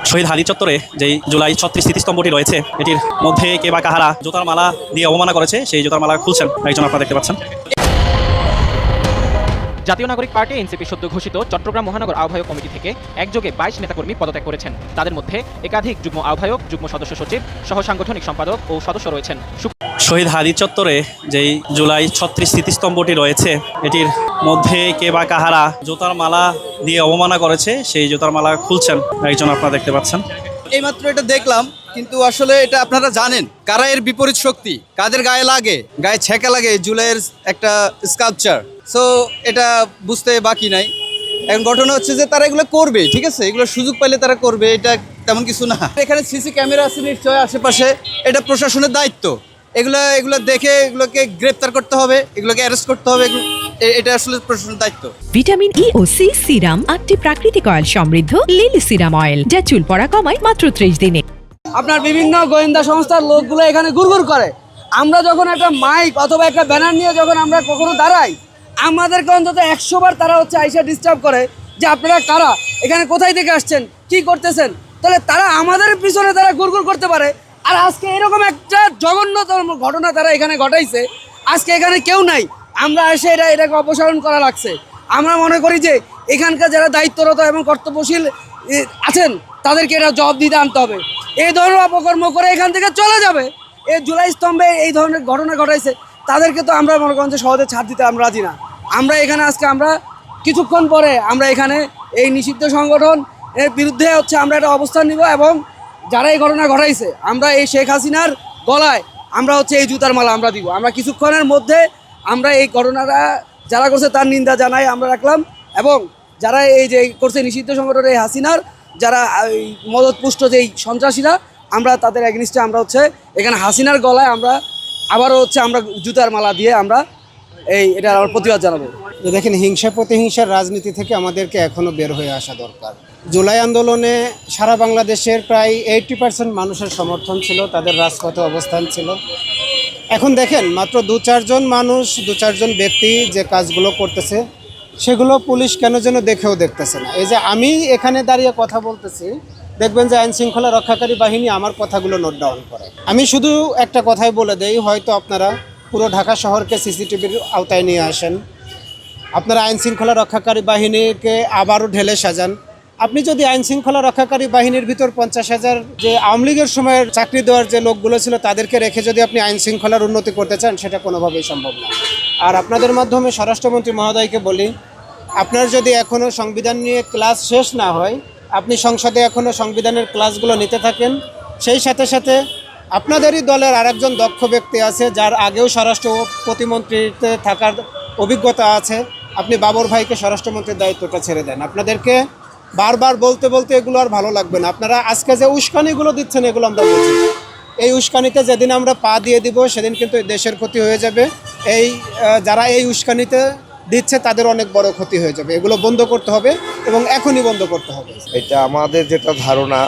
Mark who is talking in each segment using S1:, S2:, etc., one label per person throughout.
S1: শহীদ হাদি চত্বরে যেই জুলাই ৩৬ স্মৃতিস্তম্ভটি রয়েছে, এটির মধ্যে কে বা কাহারা জুতার মালা দিয়ে অবমাননা করেছে, সেই জুতার মালা খুলছেন একজন, আপনারা দেখতে পাচ্ছেন।
S2: জাতীয় নাগরিক পার্টি এনসিপি সদ্য ঘোষিত চট্টগ্রাম মহানগর আহ্বায়ক কমিটি থেকে একযোগে ২২ নেতাকর্মী পদত্যাগ করেছেন। তাদের মধ্যে একাধিক যুগ্ম আহ্বায়ক, যুগ্ম সদস্য সচিব সহ সাংগঠনিক সম্পাদক ও সদস্য রয়েছেন।
S1: শহীদ হাদি চত্বরে যেই জুলাই ৩৬ স্মৃতিস্তম্ভটি রয়েছে, এটির মধ্যে কে বা কাহারা জুতার মালা দিয়ে অবমাননা করেছে, সেই জুতার মালা খুলছেন একজন, আপনারা দেখতে পাচ্ছেন।
S3: এইমাত্র এটা দেখলাম, কিন্তু আসলে এটা আপনারা জানেন কারা এর বিপরীত শক্তি, কাদের গায়ে লাগে, গায়ে ছেঁকা লাগে জুলাইয়ের একটা স্কাল্পচার। সো এটা বুঝতে বাকি নাই। এখন ঘটনা হচ্ছে যে তারা এগুলো করবে, ঠিক আছে, এগুলো সুযোগ পাইলে তারা করবে, এটা তেমন কিছু না। এখানে সিসি ক্যামেরা আছে নিশ্চয় আশেপাশে, এটা প্রশাসনের দায়িত্ব। এগুলো দেখে এগুলোকে গ্রেপ্তার করতে হবে, এগুলোকে অ্যারেস্ট করতে হবে, এটা আসলে প্রশাসনের দায়িত্ব।
S4: ভিটামিন ই ও সি সিরাম 8টি প্রাকৃতিক অয়েল সমৃদ্ধ লিলি সিরাম অয়েল, যা চুল পড়া কমায় মাত্র 30 দিনে।
S5: আপনার বিভিন্ন গোয়েন্দা সংস্থার লোকগুলো এখানে ঘুরঘুর করে। আমরা যখন একটা মাইক অথবা একটা ব্যানার নিয়ে যখন আমরা কখনো দাঁড়াই, আমাদেরকে অন্তত 100 বার তারা আইসা ডিস্টার্ব করে যে আপনারা কারা, এখানে কোথায় থেকে আসছেন, কি করতেছেন। তাহলে তারা আমাদের পিছনে তারা ঘুরঘুর করতে পারে। আর আজকে এরকম একটা জঘন্যতম ঘটনা তারা এখানে ঘটাইছে। আজকে এখানে কেউ নাই, আমরা এসে এটাকে অপসারণ করা লাগছে। আমরা মনে করি যে এখানকার যারা দায়িত্বরত এবং কর্তব্যশীল আছেন তাদেরকে এটা জবাব দিতে আনতে হবে। এই ধরনের অপকর্ম করে এখান থেকে চলে যাবে। এই জুলাই স্তম্ভে এই ধরনের ঘটনা ঘটাইছে, তাদেরকে তো আমরা মনে করেন যে সহজে ছাড় দিতে আমরা রাজি না। আমরা এখানে আজকে আমরা কিছুক্ষণ পরে আমরা এখানে এই নিষিদ্ধ সংগঠন এর বিরুদ্ধে আমরা একটা অবস্থান নিব, এবং যারা এই ঘটনা ঘটাইছে আমরা এই শেখ হাসিনার গলায় আমরা এই জুতার মালা আমরা দিব। আমরা কিছুক্ষণের মধ্যে আমরা এই ঘটনাটা যারা করছে তার নিন্দা জানাই আমরা রাখলাম, এবং যারা এই যে করছে নিষিদ্ধ সংগঠন এই হাসিনার যারা মদতপুষ্ট যেই সন্ত্রাসীরা, আমরা তাদের এগেনিস্টে আমরা এখানে হাসিনার গলায় আমরা আবারও আমরা জুতার মালা দিয়ে আমরা এটা আমার প্রতিবাদ জানাবো।
S6: দেখেন, হিংসা প্রতিহিংসার রাজনীতি থেকে আমাদেরকে এখনও বের হয়ে আসা দরকার। জুলাই আন্দোলনে সারা বাংলাদেশের প্রায় 80% মানুষের সমর্থন ছিল, তাদের রাজপথে অবস্থান ছিল। এখন দেখেন, মাত্র 2-4 মানুষ, 2-4 ব্যক্তি যে কাজগুলো করতেছে, সেগুলো পুলিশ কেন যেন দেখেও দেখতেছে না। এই যে আমি এখানে দাঁড়িয়ে কথা বলতেছি, দেখবেন যে আইন শৃঙ্খলা রক্ষাকারী বাহিনী আমার কথাগুলো নোট ডাউন করে। আমি শুধু একটা কথাই বলে দেই, হয়তো আপনারা পুরো ঢাকা শহরকে সিসিটিভির আওতায় নিয়ে আসেন, আপনারা আইন শৃঙ্খলা রক্ষাকারী বাহিনীকে আবারও ঢেলে সাজান। আপনি যদি আইন শৃঙ্খলা রক্ষাকারী বাহিনীর ভিতর 50,000 যে আওয়ামী লীগের সময়ের চাকরি দেওয়ার যে লোকগুলো ছিল তাদেরকে রেখে যদি আপনি আইন শৃঙ্খলার উন্নতি করতে চান, সেটা কোনোভাবেই সম্ভব না। আর আপনাদের মাধ্যমে স্বরাষ্ট্রমন্ত্রী মহোদয়কে বলি, আপনার যদি এখনও সংবিধান নিয়ে ক্লাস শেষ না হয়, আপনি সংসদে এখনও সংবিধানের ক্লাসগুলো নিতে থাকেন। সেই সাথে সাথে আপনাদেরই দলের আরেকজন দক্ষ ব্যক্তি আছে, যার আগেও স্বরাষ্ট্র প্রতিমন্ত্রীতে থাকার অভিজ্ঞতা আছে, আপনি বাবর ভাইকে স্বরাষ্ট্রমন্ত্রীর দায়িত্বটা ছেড়ে দেন। আপনাদেরকে বারবার বলতে বলতে এগুলো আর ভালো লাগবে না। আপনারা আজকে যে উস্কানিগুলো দিচ্ছেন, এগুলো আমরা বুঝি। এই উস্কানিতে যেদিন আমরা পা দিয়ে দিব, সেদিন কিন্তু দেশের ক্ষতি হয়ে যাবে। যারা এই উস্কানিতে দিচ্ছে তাদের অনেক বড় ক্ষতি হয়ে যাবে। এগুলো বন্ধ করতে হবে, এবং এখনই বন্ধ করতে হবে।
S7: এটা আমাদের যেটা ধারণা,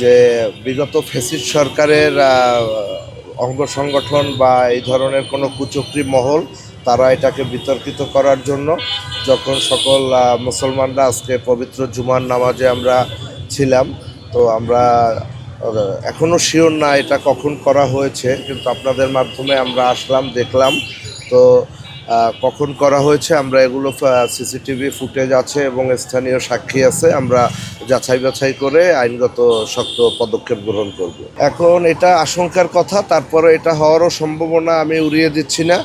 S7: যে বিগত ফ্যাসিস্ট সরকারের অঙ্গ সংগঠন বা এই ধরনের কোনো কুচক্রী মহল, তারা এটাকে বিতর্কিত করার জন্য, যখন সকল মুসলমানরা আজকে পবিত্র জুমার নামাজে আমরা ছিলাম, তো আমরা এখনও শিওর না এটা কখন করা হয়েছে, কিন্তু আপনাদের মাধ্যমে আমরা আসলাম, দেখলাম। তো কখন করা হয়েছে আমরা এগুলো সিসিটিভি ফুটেজ আছে এবং স্থানীয় সাক্ষী আছে, আমরা যাচাই বাছাই করে আইনগত শক্ত পদক্ষেপ গ্রহণ করব। এখন এটা আশঙ্কার কথা, তারপরে এটা হওয়ারও সম্ভাবনা আমি উড়িয়ে দিচ্ছি না।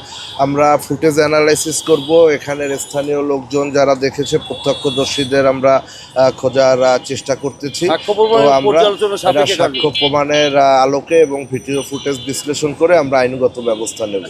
S7: আমরা ফুটেজ অ্যানালাইসিস করব, এখানের স্থানীয় লোকজন যারা দেখেছে, প্রত্যক্ষদর্শীদের আমরা খোঁজার চেষ্টা করতেছি। তো আমরা সাক্ষ্য প্রমাণের আলোকে এবং ভিডিও ফুটেজ বিশ্লেষণ করে আমরা আইনগত ব্যবস্থা নেব।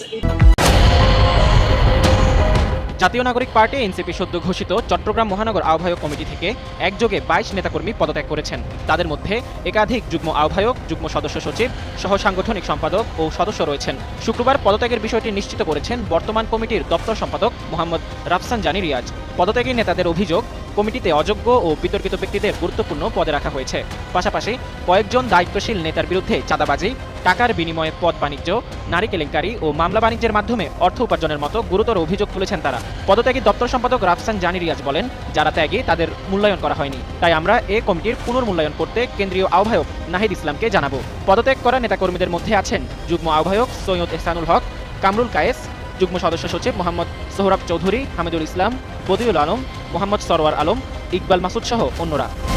S2: জাতীয় নাগরিক পার্টি এনসিপি সদ্য ঘোষিত চট্টগ্রাম মহানগর আহ্বায়ক কমিটি থেকে একযোগে ২২ নেতাকর্মী পদত্যাগ করেছেন। তাদের মধ্যে একাধিক যুগ্ম আহ্বায়ক, যুগ্ম সদস্য সচিব সহ সাংগঠনিক সম্পাদক ও সদস্য রয়েছেন। শুক্রবার পদত্যাগের বিষয়টি নিশ্চিত করেছেন বর্তমান কমিটির দপ্তর সম্পাদক মোহাম্মদ রাফসানজানি রিয়াজ। পদত্যাগী নেতাদের অভিযোগ, কমিটিতে অযোগ্য ও বিতর্কিত ব্যক্তিদের গুরুত্বপূর্ণ পদে রাখা হয়েছে। পাশাপাশি কয়েকজন দায়িত্বশীল নেতার বিরুদ্ধে চাঁদাবাজি, টাকার বিনিময়ে পদ বাণিজ্য, নারী কেলেঙ্কারি ও মামলা বাণিজ্যের মাধ্যমে অর্থ উপার্জনের মতো গুরুতর অভিযোগ তুলেছেন তারা। পদত্যাগী দপ্তর সম্পাদক রাফসান জানি রিয়াজ বলেন, যারা ত্যাগী তাদের মূল্যায়ন করা হয়নি, তাই আমরা এ কমিটির পুনর্মূল্যায়ন করতে কেন্দ্রীয় আহ্বায়ক নাহিদ ইসলামকে জানাবো। পদত্যাগ করা নেতাকর্মীদের মধ্যে আছেন যুগ্ম আহ্বায়ক সৈয়দ এহসানুল হক, কামরুল কায়েস, যুগ্ম সদস্য সচিব মোহাম্মদ সোহরাব চৌধুরী, হামিদুল ইসলাম, বদিউল আলম, মোহাম্মদ সরওয়ার আলম, ইকবাল মাসুদ সহ অন্যরা।